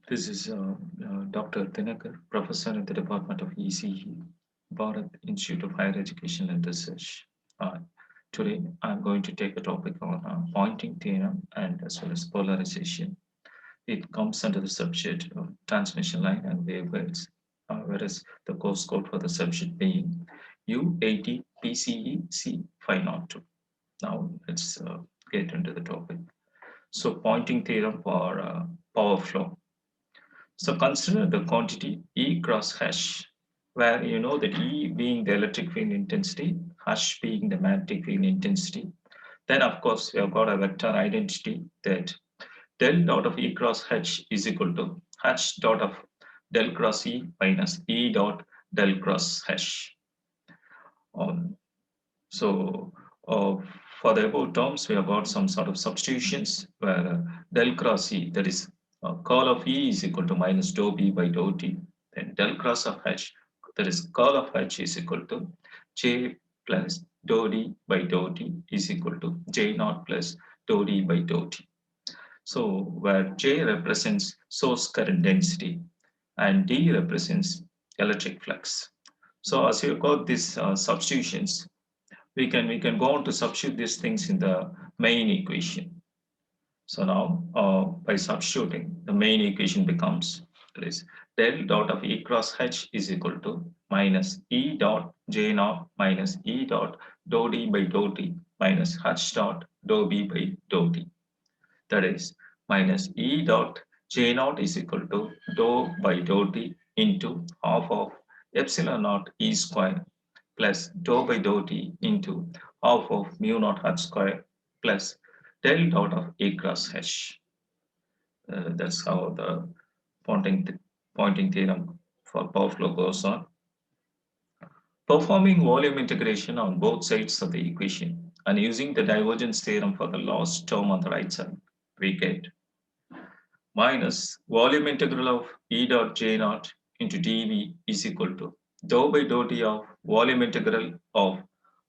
This is Dr. Dhinakar, professor in the Department of ECE, Bharat Institute of Higher Education and Research. Today, I'm going to take a topic on pointing theorem and as well as polarization. It comes under the subject of transmission line and waveguides, whereas the course code for the subject being U18Pcec502. Now, let's get into the topic. So, pointing theorem for power flow. So consider the quantity E cross hash, where you know that E being the electric field intensity, hash being the magnetic field intensity. Then of course we have got a vector identity that del dot of E cross H is equal to H dot of del cross E minus E dot del cross H. Um, so for the above terms, we have got some sort of substitutions where del cross E, that is curl of E is equal to minus dou B by dou T. Then del cross of H, that is curl of H is equal to J plus dou D by dou T is equal to J naught plus dou D by dou T. So where J represents source current density and D represents electric flux. So as you got these substitutions, we can go on to substitute these things in the main equation. So now by substituting, the main equation becomes that is del dot of E cross H is equal to minus E dot J naught minus E dot dou D by dou T minus H dot dou B by dou T. That is minus E dot J naught is equal to dou by dou T into half of epsilon naught E square plus dou by dou T into half of mu naught H square plus del dot of E cross H. That's how the pointing, pointing theorem for power flow goes on. Performing volume integration on both sides of the equation and using the divergence theorem for the last term on the right side, we get minus volume integral of E dot J naught into dV is equal to dou by dou T of volume integral of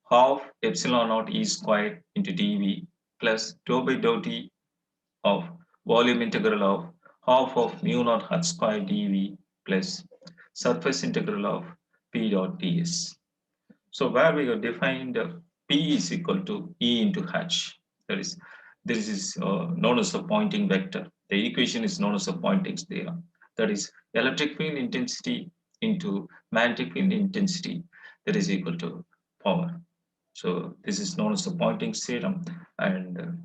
half epsilon naught E squared into dV plus dou by dou T of volume integral of half of mu naught H squared dV plus surface integral of P dot ds. So where we have defined P is equal to E into H. That is, this is known as a pointing vector. The equation is known as a pointing theorem. That is, electric field intensity into magnetic field intensity that is equal to power. So this is known as the pointing theorem, and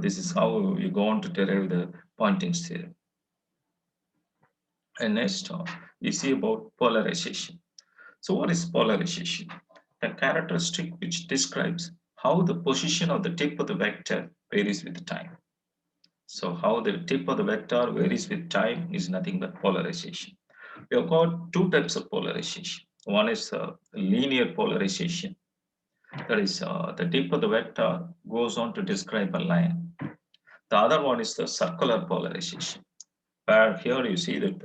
this is how you go on to derive the pointing theorem. And next, we see about polarization. So what is polarization? A characteristic which describes how the position of the tip of the vector varies with time. So how the tip of the vector varies with time is nothing but polarization. We have got two types of polarization. One is linear polarization. That is, the tip of the vector goes on to describe a line. The other one is the circular polarization, where here you see that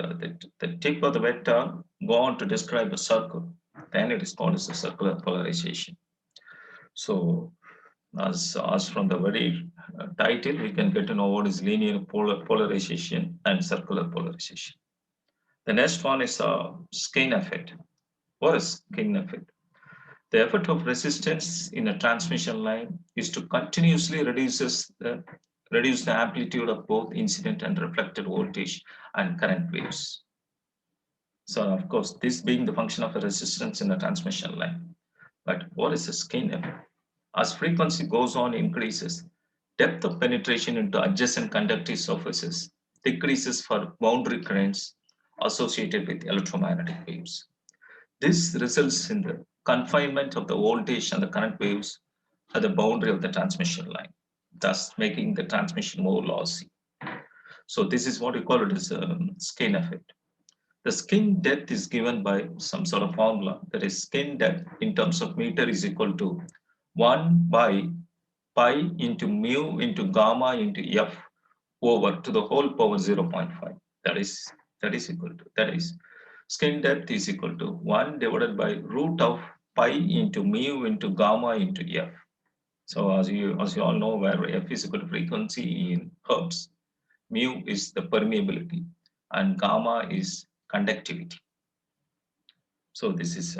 the tip of the vector go on to describe a circle. Then it is called as the circular polarization. So as from the very title, we can get to know what is linear polarization and circular polarization. The next one is a skein effect. What is skein effect? The effect of resistance in a transmission line is to continuously reduce the amplitude of both incident and reflected voltage and current waves. So of course, this being the function of a resistance in a transmission line. But what is the skein effect? As frequency goes on increases, depth of penetration into adjacent conductive surfaces decreases for boundary currents associated with electromagnetic waves. This results in the confinement of the voltage and the current waves at the boundary of the transmission line, thus making the transmission more lossy. So this is what we call it as a skein effect. The skein depth is given by some sort of formula, that is skein depth in terms of meter is equal to 1 by pi into mu into gamma into f over to the whole power 0.5. That is equal to, that is, skein depth is equal to 1 divided by root of pi into mu into gamma into f. So as you all know, where f is equal to frequency in hertz, mu is the permeability, and gamma is conductivity. So this is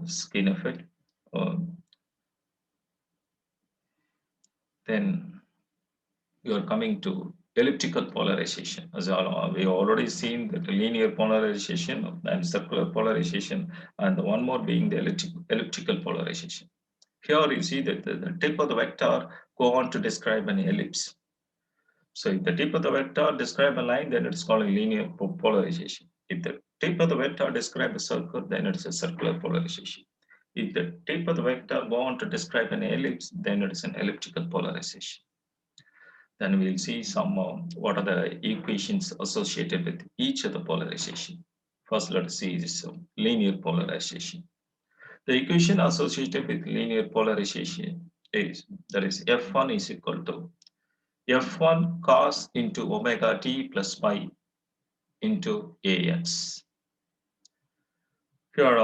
skin effect. Uh, then you are coming to elliptical polarization. As we already seen that linear polarization and circular polarization, and the one more being the elliptical polarization. Here you see that the tip of the vector go on to describe an ellipse. So if the tip of the vector describe a line, then it's called a linear polarization. If the tip of the vector describe a circle, then it's a circular polarization. If the tip of the vector go on to describe an ellipse, then it is an elliptical polarization. Then we'll see some what are the equations associated with each of the polarization. First, let's see this linear polarization. The equation associated with linear polarization is that is F1 is equal to F1 cos into omega t plus pi into AX. Here,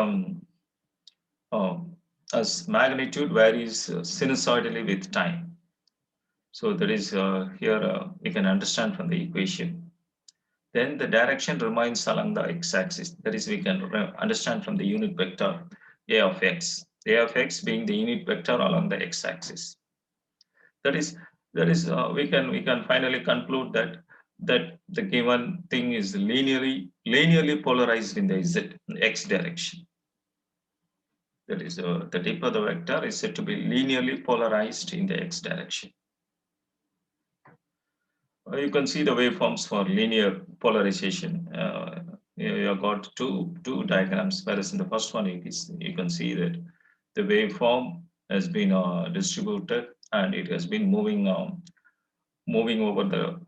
as magnitude varies sinusoidally with time. So that is here we can understand from the equation. Then the direction remains along the x-axis. That is, we can understand from the unit vector a of x. A of x being the unit vector along the x-axis. That is we can finally conclude that the given thing is linearly polarized in the x direction. That is the tip of the vector is said to be linearly polarized in the x direction. You can see the waveforms for linear polarization. You have got two diagrams, whereas in the first one you can see that the waveform has been distributed and it has been moving over the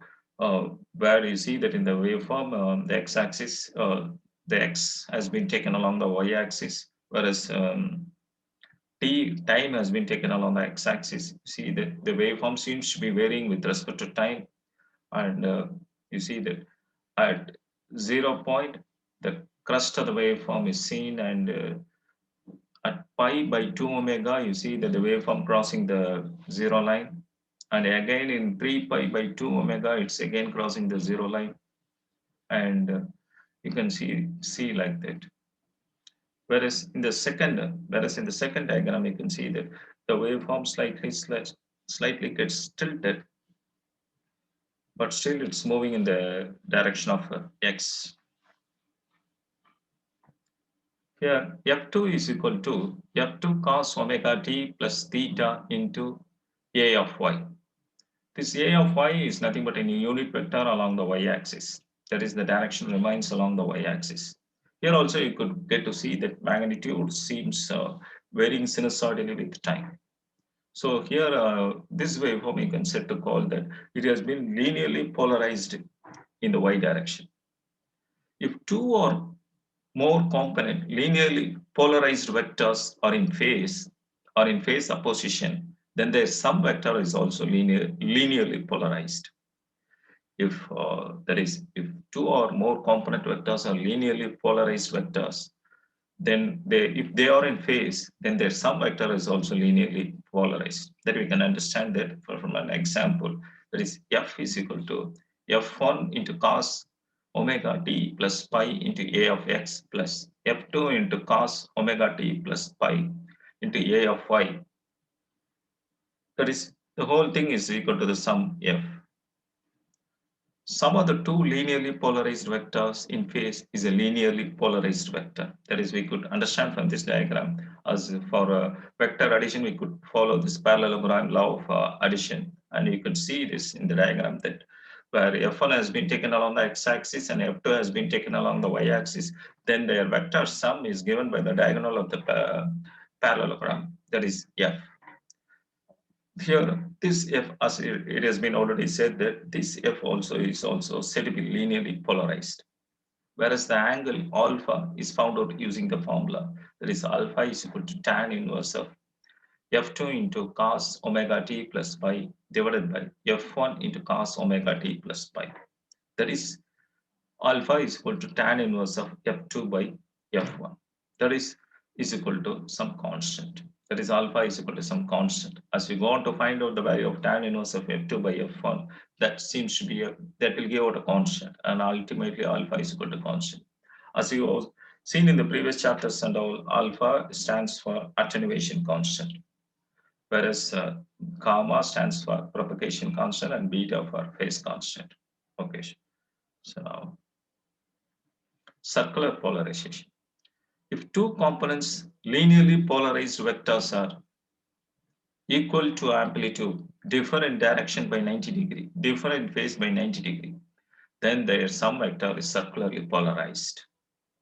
where you see that in the waveform the x-axis the x has been taken along the y-axis, whereas time has been taken along the x-axis. See that the waveform seems to be varying with respect to time, and you see that at 0 point the crest of the waveform is seen, and at pi by 2 omega you see that the waveform crossing the zero line, and again in 3 pi by 2 omega it's again crossing the zero line, and you can see like that. Whereas in the second diagram you can see that the waveform slightly gets tilted, but still it's moving in the direction of x. Here f2 is equal to f2 cos omega t plus theta into a of y. This a of y is nothing but a unit vector along the y-axis. That is, the direction remains along the y-axis. Here also you could get to see that magnitude seems varying sinusoidally with time. So here this waveform you can set to call that it has been linearly polarized in the y direction. If two or more component linearly polarized vectors are in phase opposition, then their sum vector is also linearly polarized. If two or more component vectors are linearly polarized vectors, then if they are in phase, then their sum vector is also linearly polarized. That we can understand that from an example. That is, f is equal to f1 into cos omega t plus pi into a of x plus f2 into cos omega t plus pi into a of y. That is, the whole thing is equal to the sum f. Sum of the two linearly polarized vectors in phase is a linearly polarized vector. That is, we could understand from this diagram, as for vector addition, we could follow this parallelogram law of addition. And you could see this in the diagram that where F1 has been taken along the x-axis and F2 has been taken along the y-axis, then their vector sum is given by the diagonal of the parallelogram, that is F. Here, this f, as it has been already said, that this f also is also said to be linearly polarized, whereas the angle alpha is found out using the formula, that is alpha is equal to tan inverse of f2 into cos omega t plus pi divided by f1 into cos omega t plus pi. That is, alpha is equal to tan inverse of f2 by f1. That is equal to some constant. that is alpha is equal to some constant. As we go on to find out the value of tan inverse of f2 by f1, that seems to be that will give out a constant, and ultimately alpha is equal to constant. As you have seen in the previous chapters and all, alpha stands for attenuation constant, whereas gamma stands for propagation constant and beta for phase constant. Okay, so now circular polarization. If two components linearly polarized vectors are equal to amplitude, differ in direction by 90 degree, differ in phase by 90 degree, then their sum vector is circularly polarized.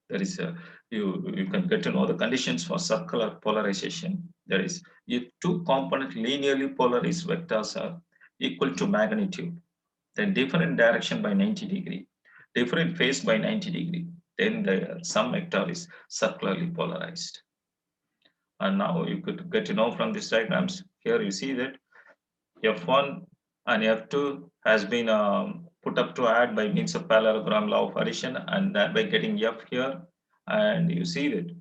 There is a you can get to know the conditions for circular polarization. That is, if two component linearly polarized vectors are equal to magnitude, then differ in direction by 90 degree, differ in phase by 90 degree, then the sum vector is circularly polarized. And now you could get to know from these diagrams. Here you see that F1 and F2 has been put up to add by means of parallelogram law of addition, and thereby getting F here. And you see that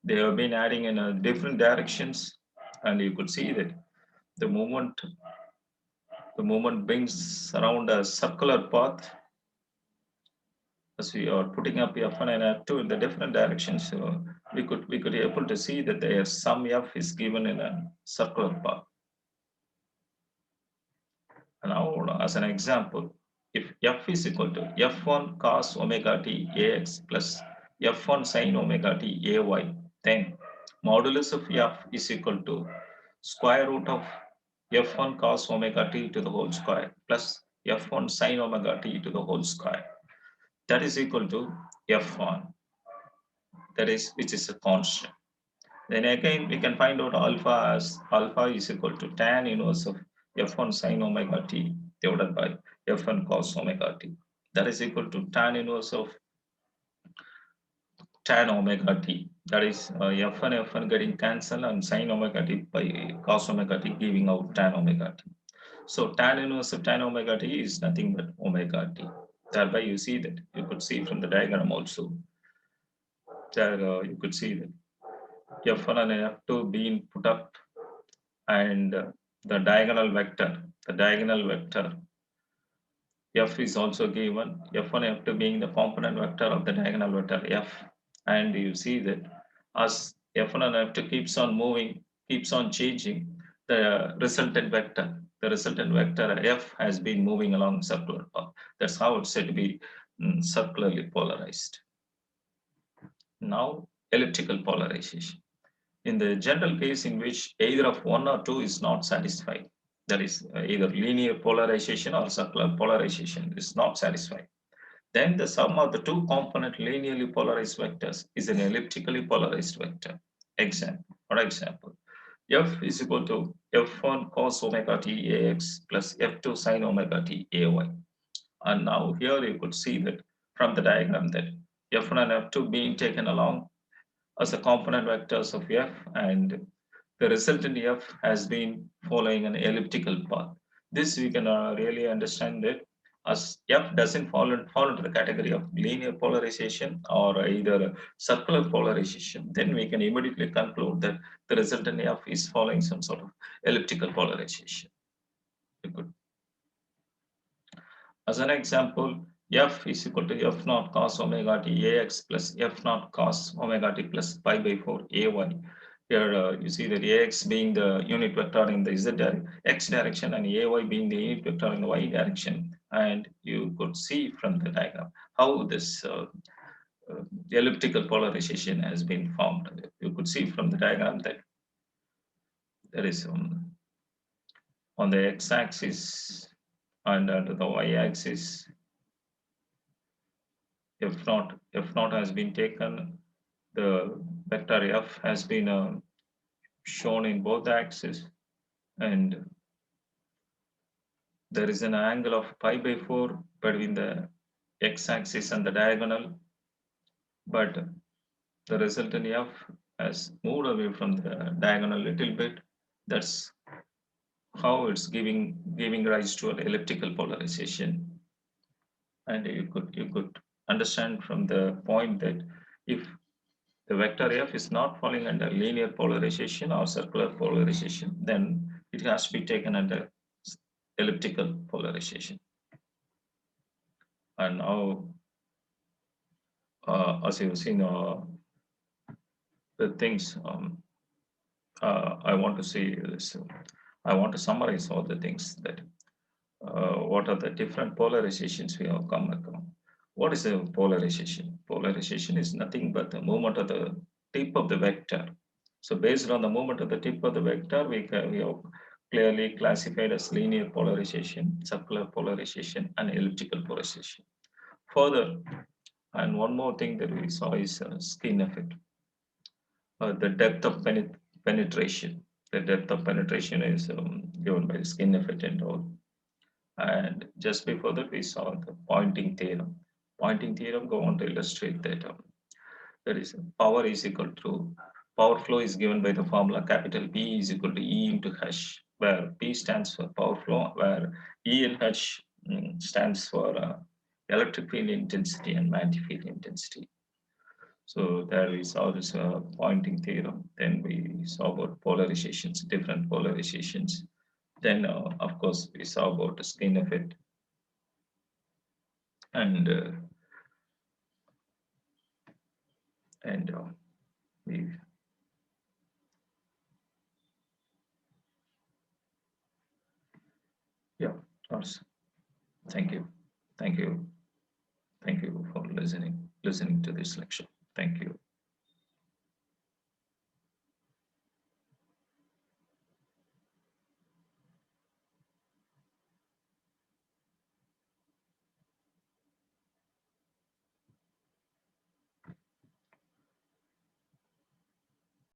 they have been adding in different directions, and you could see that the movement brings around a circular path as we are putting up F1 and F2 in the different directions. So we could be able to see that their sum F is given in a circular path. Now, as an example, if f is equal to f1 cos omega t ax plus f1 sin omega t ay, then modulus of f is equal to square root of f1 cos omega t to the whole square plus f1 sin omega t to the whole square. That is equal to f1, that is, which is a constant. Then again, we can find out alpha as alpha is equal to tan inverse of f1 sin omega t divided by f1 cos omega t. That is equal to tan inverse of tan omega t. That is f1 getting cancelled and sin omega t by cos omega t giving out tan omega t. So tan inverse of tan omega t is nothing but omega t. Thereby you see that, you could see from the diagram also, there you could see that f1 and f2 being put up, and the diagonal vector f is also given, f1 f2 being the component vector of the diagonal vector f, and you see that as f1 and f2 keeps on moving, keeps on changing, the resultant vector f has been moving along circular path. That's how it's said to be circularly polarized. Now, elliptical polarization. In the general case in which either of one or two is not satisfied, that is either linear polarization or circular polarization is not satisfied, then the sum of the two component linearly polarized vectors is an elliptically polarized vector. For example, f is equal to f1 cos omega t ax plus f2 sin omega t ay. And now here you could see that from the diagram that f1 and f2 being taken along as the component vectors of f, and the resultant f has been following an elliptical path. This we can really understand that as f doesn't fall into the category of linear polarization or either circular polarization, then we can immediately conclude that the resultant f is following some sort of elliptical polarization. As an example, f is equal to f naught cos omega t ax plus f naught cos omega t plus pi by 4 ay. Here you see that ax being the unit vector in the x direction and ay being the unit vector in the y direction. And you could see from the diagram how this elliptical polarization has been formed. You could see from the diagram that there is on the x-axis and under the y-axis f naught has been taken, the vector f has been shown in both axes, and there is an angle of pi by 4 between the x-axis and the diagonal, but the resultant f has moved away from the diagonal a little bit. That's how it's giving rise to an elliptical polarization. And you could understand from the point that if the vector F is not falling under linear polarization or circular polarization, then it has to be taken under elliptical polarization. And now, as you've seen, the things I want to say is, I want to summarize all the things that what are the different polarizations we have come across. What is a polarization? Polarization is nothing but the movement of the tip of the vector. So based on the movement of the tip of the vector, we have clearly classified as linear polarization, circular polarization, and elliptical polarization. Further, and one more thing that we saw is skin effect. The depth of penetration. The depth of penetration is given by the skin effect and all. And just before that, we saw the pointing theorem. Pointing theorem go on to illustrate that that is power is equal to power flow is given by the formula capital P is equal to E into H, where P stands for power flow, where E and H stands for electric field intensity and magnetic field intensity. So there we saw this pointing theorem. Then we saw about polarizations, different polarizations. Then, of course, we saw about the skin effect, and and we yeah. Also, thank you, thank you, thank you for listening to this lecture. Thank you.